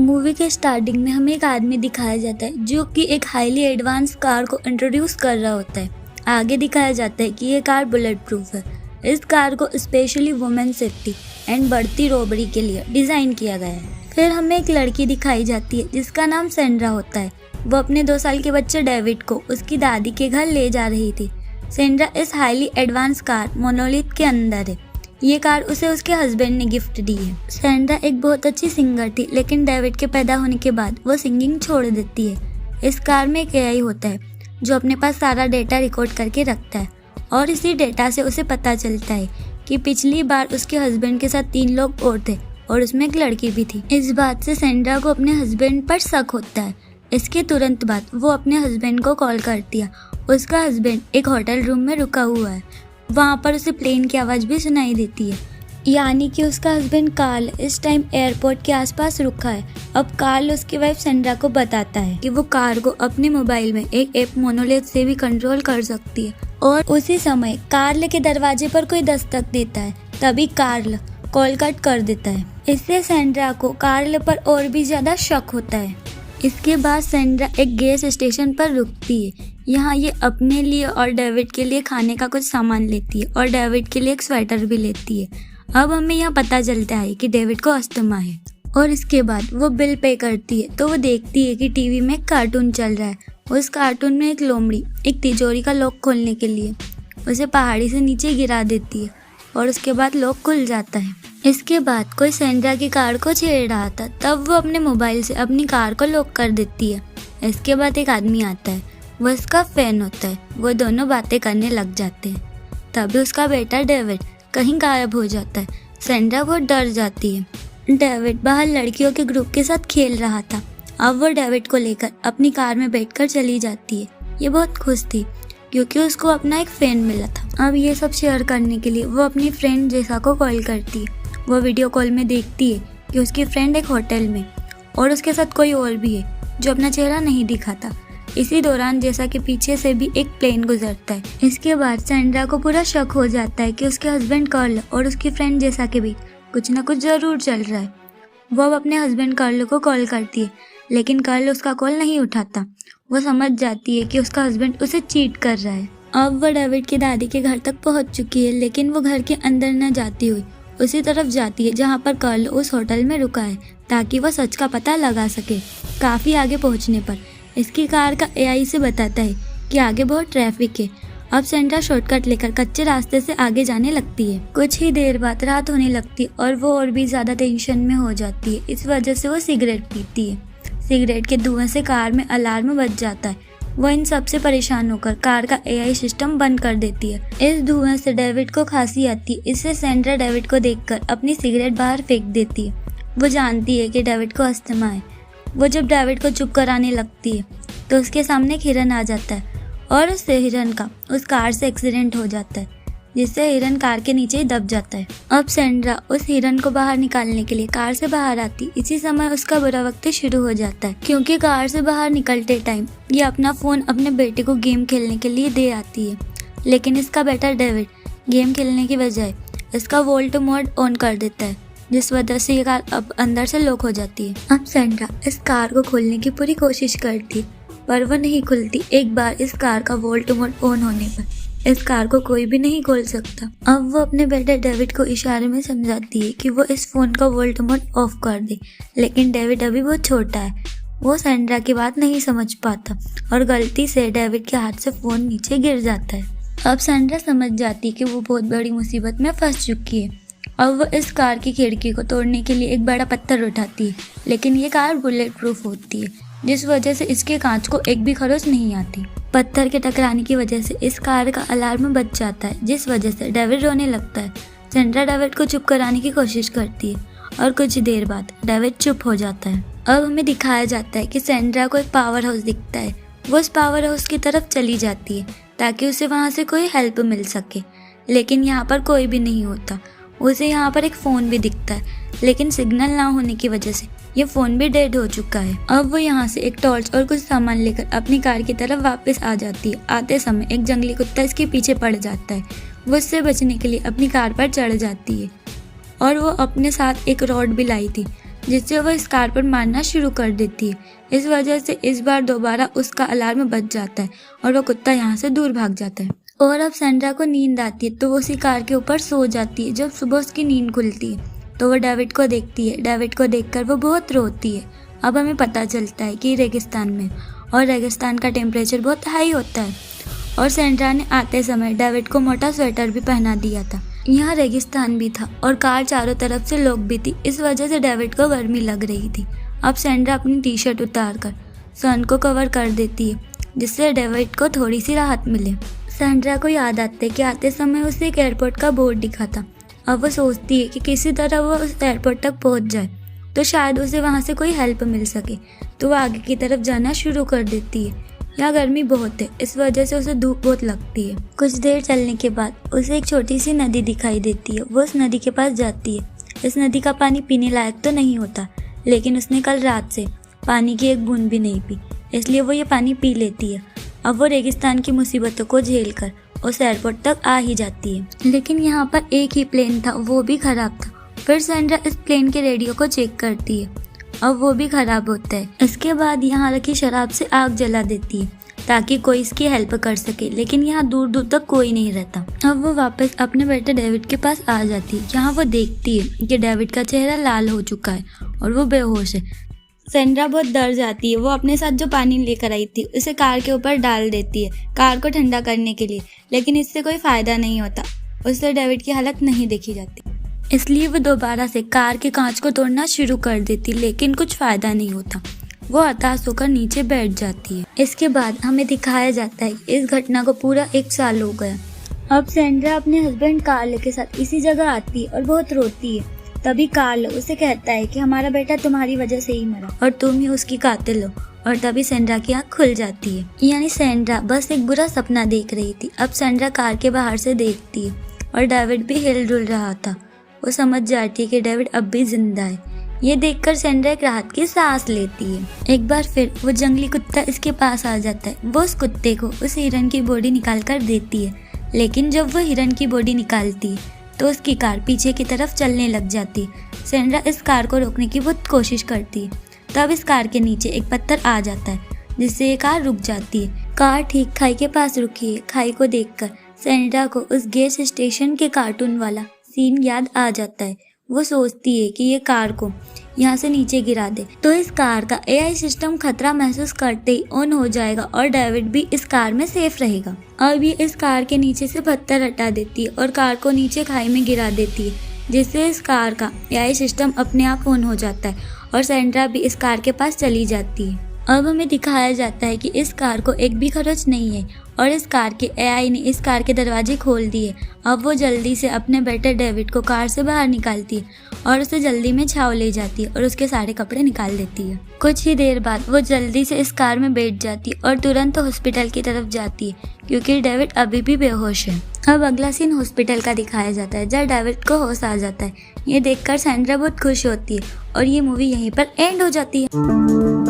Movie के starting में हमें एक आदमी दिखाया जाता है जो कि एक हाईली एडवांस कार को इंट्रोड्यूस कर रहा होता है। आगे दिखाया जाता है कि ये कार बुलेट प्रूफ है। इस कार को स्पेशली वुमेन सेफ्टी एंड बढ़ती रॉबरी के लिए डिज़ाइन किया गया है। फिर हमें एक लड़की दिखाई जाती है जिसका नाम सेंड्रा होता है। वो अपने 2 साल के बच्चे डेविड को उसकी दादी के घर ले जा रही थी। सेंड्रा इस हाईली एडवांस कार मोनोलिथ के अंदर है। ये कार उसे उसके हस्बैंड ने गिफ्ट दी है। सेंड्रा एक बहुत अच्छी सिंगर थी, लेकिन डेविड के पैदा होने के बाद वो सिंगिंग छोड़ देती है। इस कार में एक एआई होता है जो अपने पास सारा डेटा रिकॉर्ड करके रखता है और इसी डेटा से उसे पता चलता है कि पिछली बार उसके हस्बैंड के साथ 3 लोग और थे और उसमें एक लड़की भी थी। इस बात से सेंड्रा को अपने हस्बैंड पर शक होता है। इसके तुरंत बाद वो अपने हस्बैंड को कॉल करती है। उसका हस्बैंड एक होटल रूम में रुका हुआ है। वहाँ पर उसे प्लेन की आवाज़ भी सुनाई देती है, यानी कि उसका हस्बैंड कार्ल इस टाइम एयरपोर्ट के आसपास रुका है। अब कार्ल उसकी वाइफ सेंड्रा को बताता है कि वो कार को अपने मोबाइल में एक ऐप मोनोलिथ से भी कंट्रोल कर सकती है। और उसी समय कार्ल के दरवाजे पर कोई दस्तक देता है। तभी कार्ल कॉल कट कर देता है। इससे सेंड्रा को कार्ल पर और भी ज़्यादा शक होता है। इसके बाद सेंड्रा एक गैस स्टेशन पर रुकती है। यहाँ ये अपने लिए और डेविड के लिए खाने का कुछ सामान लेती है और डेविड के लिए एक स्वेटर भी लेती है। अब हमें यहाँ पता चलता है कि डेविड को अस्थमा है। और इसके बाद वो बिल पे करती है तो वो देखती है कि टीवी में एक कार्टून चल रहा है। उस कार्टून में एक लोमड़ी एक तिजोरी का लॉक खोलने के लिए उसे पहाड़ी से नीचे गिरा देती है और उसके बाद लॉक खुल जाता है। इसके बाद कोई सेंड्रा की कार को छेड़ रहा था, तब वो अपने मोबाइल से अपनी कार को लॉक कर देती है। इसके बाद एक आदमी आता है, वो इसका फैन होता है। वो दोनों बातें करने लग जाते हैं। तभी उसका बेटा डेविड कहीं गायब हो जाता है। सेंड्रा बहुत डर जाती है। डेविड बाहर लड़कियों के ग्रुप के साथ खेल रहा था। अब वो डेविड को लेकर अपनी कार में बैठकर चली जाती है। ये बहुत खुश थी क्योंकि उसको अपना एक फैन मिला था। अब ये सब शेयर करने के लिए वो अपनी फ्रेंड जेसा को कॉल करती है। वो वीडियो कॉल में देखती है कि उसकी फ्रेंड एक होटल में और उसके साथ कोई और भी है जो अपना चेहरा नहीं दिखाता। इसी दौरान जेसा के पीछे से भी एक प्लेन गुजरता है। इसके बाद सेंड्रा को पूरा शक हो जाता है कि उसके हस्बैंड कार्ल और उसकी फ्रेंड जेसा के बीच कुछ ना कुछ जरूर चल रहा है। वो अब अपने हस्बैंड कार्ल को कॉल करती है, लेकिन कार्ल उसका कॉल नहीं उठाता। वो समझ जाती है कि उसका हस्बैंड उसे चीट कर रहा है। अब वो डेविड की दादी के घर तक पहुंच चुकी है, लेकिन वो घर के अंदर न जाती हुई उसी तरफ जाती है जहां पर कार्ल उस होटल में रुका है, ताकि वो सच का पता लगा सके। काफ़ी आगे पहुंचने पर इसकी कार का एआई से बताता है कि आगे बहुत ट्रैफिक है। अब सेंड्रा शॉर्टकट लेकर कच्चे रास्ते से आगे जाने लगती है। कुछ ही देर बाद रात होने लगती है और वो और भी ज़्यादा टेंशन में हो जाती है। इस वजह से वो सिगरेट पीती है। सिगरेट के धुएं से कार में अलार्म बज जाता है। वो इन सब से परेशान होकर कार का एआई सिस्टम बंद कर देती है। इस धुएं से डेविड को खांसी आती है। इससे सेंड्रा डेविड को देखकर अपनी सिगरेट बाहर फेंक देती है। वो जानती है कि डेविड को अस्थमा है। वो जब डेविड को चुप कराने लगती है तो उसके सामने एक हिरन आ जाता है और उस हिरन का उस कार से एक्सीडेंट हो जाता है, जिससे हिरन कार के नीचे ही दब जाता है। अब सेंड्रा उस हिरन को बाहर निकालने के लिए कार से बाहर आती। इसी समय उसका बुरा वक्त शुरू हो जाता है, क्योंकि कार से बाहर निकलते टाइम ये अपना फ़ोन अपने बेटे को गेम खेलने के लिए दे आती है। लेकिन इसका बेटा डेविड गेम खेलने की बजाय इसका वोल्ट मोड ऑन कर देता है, जिस वजह से ये कार अब अंदर से लॉक हो जाती है। अब सेंड्रा इस कार को खोलने की पूरी कोशिश करती पर वो नहीं खुलती। एक बार इस कार का वोल्ट मोड ऑन होने पर इस कार को कोई भी नहीं खोल सकता। अब वो अपने बेटे डेविड को इशारे में समझाती है कि वो इस फोन का वोल्ट मोड ऑफ कर दे, लेकिन डेविड अभी बहुत छोटा है। वो सेंड्रा की बात नहीं समझ पाता और गलती से डेविड के हाथ से फोन नीचे गिर जाता है। अब सेंड्रा समझ जाती है कि वो बहुत बड़ी मुसीबत में फंस चुकी है। अब वो इस कार की खिड़की को तोड़ने के लिए एक बड़ा पत्थर उठाती है, लेकिन ये कार बुलेट प्रूफ होती है, जिस वजह से इसके कांच को एक भी खरोंच नहीं आती। पत्थर के टकराने की वजह से इस कार का अलार्म बज जाता है, जिस वजह से डेविड रोने लगता है। सेंड्रा डेविड को चुप कराने की कोशिश करती है और कुछ देर बाद डेविड चुप हो जाता है। अब हमें दिखाया जाता है कि सेंड्रा को एक पावर हाउस दिखता है। वो उस पावर हाउस की तरफ चली जाती है ताकि उसे वहाँ से कोई हेल्प मिल सके, लेकिन यहाँ पर कोई भी नहीं होता। उसे यहाँ पर एक फ़ोन भी दिखता है, लेकिन सिग्नल ना होने की वजह से ये फ़ोन भी डेड हो चुका है। अब वो यहाँ से एक टॉर्च और कुछ सामान लेकर अपनी कार की तरफ वापस आ जाती है। आते समय एक जंगली कुत्ता इसके पीछे पड़ जाता है। वो इससे बचने के लिए अपनी कार पर चढ़ जाती है और वो अपने साथ एक रॉड भी लाई थी, जिससे वह इस कार पर मारना शुरू कर देती है। इस वजह से इस बार दोबारा उसका अलार्म बज जाता है और वह कुत्ता यहाँ से दूर भाग जाता है। और अब सैंड्रा को नींद आती है तो वो उसी कार के ऊपर सो जाती है। जब सुबह उसकी नींद खुलती है तो वो डेविड को देखती है। डेविड को देखकर वो बहुत रोती है। अब हमें पता चलता है कि रेगिस्तान में, और रेगिस्तान का टेम्परेचर बहुत हाई होता है, और सैंड्रा ने आते समय डेविड को मोटा स्वेटर भी पहना दिया था। यहाँ रेगिस्तान भी था और कार चारों तरफ से लोग भी थी, इस वजह से डेविड को गर्मी लग रही थी। अब सैंड्रा अपनी टी शर्ट उतार कर सन को कवर कर देती है, जिससे डेविड को थोड़ी सी राहत मिले। सैंड्रा को याद आता है कि आते समय उसे एक एयरपोर्ट का बोर्ड दिखा था। अब वो सोचती है कि किसी तरह वो उस एयरपोर्ट तक पहुंच जाए तो शायद उसे वहां से कोई हेल्प मिल सके, तो वो आगे की तरफ जाना शुरू कर देती है। यहाँ गर्मी बहुत है, इस वजह से उसे धूप बहुत लगती है। कुछ देर चलने के बाद उसे एक छोटी सी नदी दिखाई देती है। वो उस नदी के पास जाती है। इस नदी का पानी पीने लायक तो नहीं होता, लेकिन उसने कल रात से पानी की एक बूंद भी नहीं पी, इसलिए वो ये पानी पी लेती है। अब वो रेगिस्तान की मुसीबतों को झेल कर उस एयरपोर्ट तक आ ही जाती है, लेकिन यहाँ पर एक ही प्लेन था, वो भी खराब था। फिर सैंड्रा इस प्लेन के रेडियो को चेक करती है, अब वो भी खराब होता है। इसके बाद यहाँ रखी शराब से आग जला देती है ताकि कोई इसकी हेल्प कर सके, लेकिन यहाँ दूर दूर तक कोई नहीं रहता। अब वो वापस अपने बेटे डेविड के पास आ जाती है। यहाँ वो देखती है कि डेविड का चेहरा लाल हो चुका है और वो बेहोश है। सैंड्रा बहुत डर जाती है। वो अपने साथ जो पानी लेकर आई थी उसे कार के ऊपर डाल देती है कार को ठंडा करने के लिए, लेकिन इससे कोई फायदा नहीं होता। उससे डेविड की हालत नहीं देखी जाती, इसलिए वो दोबारा से कार के कांच को तोड़ना शुरू कर देती, लेकिन कुछ फायदा नहीं होता। वो हताश होकर नीचे बैठ जाती है। इसके बाद हमें दिखाया जाता है इस घटना को पूरा 1 साल हो गया। अब सैंड्रा अपने हस्बैंड कार्ल के साथ इसी जगह आती है और बहुत रोती है। तभी कार्ल उसे कहता है कि हमारा बेटा तुम्हारी वजह से ही मरा और तुम ही उसकी कातिल हो। और तभी सैंड्रा की आँख खुल जाती है। यानी सैंड्रा बस एक बुरा सपना देख रही थी। अब सैंड्रा कार के बाहर से देखती है और डेविड भी हिल डुल रहा था। वो समझ जाती है कि डेविड अब भी जिंदा है। ये देखकर सैंड्रा एक राहत की सांस लेती है। एक बार फिर वो जंगली कुत्ता इसके पास आ जाता है। वो उस कुत्ते को उस हिरन की बॉडी निकाल कर देती है, लेकिन जब वो हिरन की बॉडी निकालती है तो उसकी कार पीछे की तरफ चलने लग जाती है। सैंड्रा इस कार को रोकने की बहुत कोशिश करती है। तब इस कार के नीचे एक पत्थर आ जाता है, जिससे ये कार रुक जाती है। कार ठीक खाई के पास रुकी है। खाई को देखकर सैंड्रा को उस गैस स्टेशन के कार्टून वाला सीन याद आ जाता है। वो सोचती है कि ये कार को यहाँ से नीचे गिरा दे तो इस कार का एआई सिस्टम खतरा महसूस करते ही ऑन हो जाएगा और डेविड भी इस कार में सेफ रहेगा। अब ये इस कार के नीचे से पत्थर हटा देती है और कार को नीचे खाई में गिरा देती है, जिससे इस कार का एआई सिस्टम अपने आप ऑन हो जाता है और सैंड्रा भी इस कार के पास चली जाती है। अब हमें दिखाया जाता है कि इस कार को एक भी खर्च नहीं है और इस कार के एआई ने इस कार के दरवाजे खोल दिए। अब वो जल्दी से अपने बेटे डेविड को कार से बाहर निकालती है और उसे जल्दी में छाव ले जाती है और उसके सारे कपड़े निकाल देती है। कुछ ही देर बाद वो जल्दी से इस कार में बैठ जाती है और तुरंत हॉस्पिटल की तरफ जाती है, क्योंकि डेविड अभी भी बेहोश है। अब अगला सीन हॉस्पिटल का दिखाया जाता है, जहाँ डेविड को होश आ जाता है। ये देखकर सैंड्रा बहुत खुश होती है और ये मूवी यहीं पर एंड हो जाती है।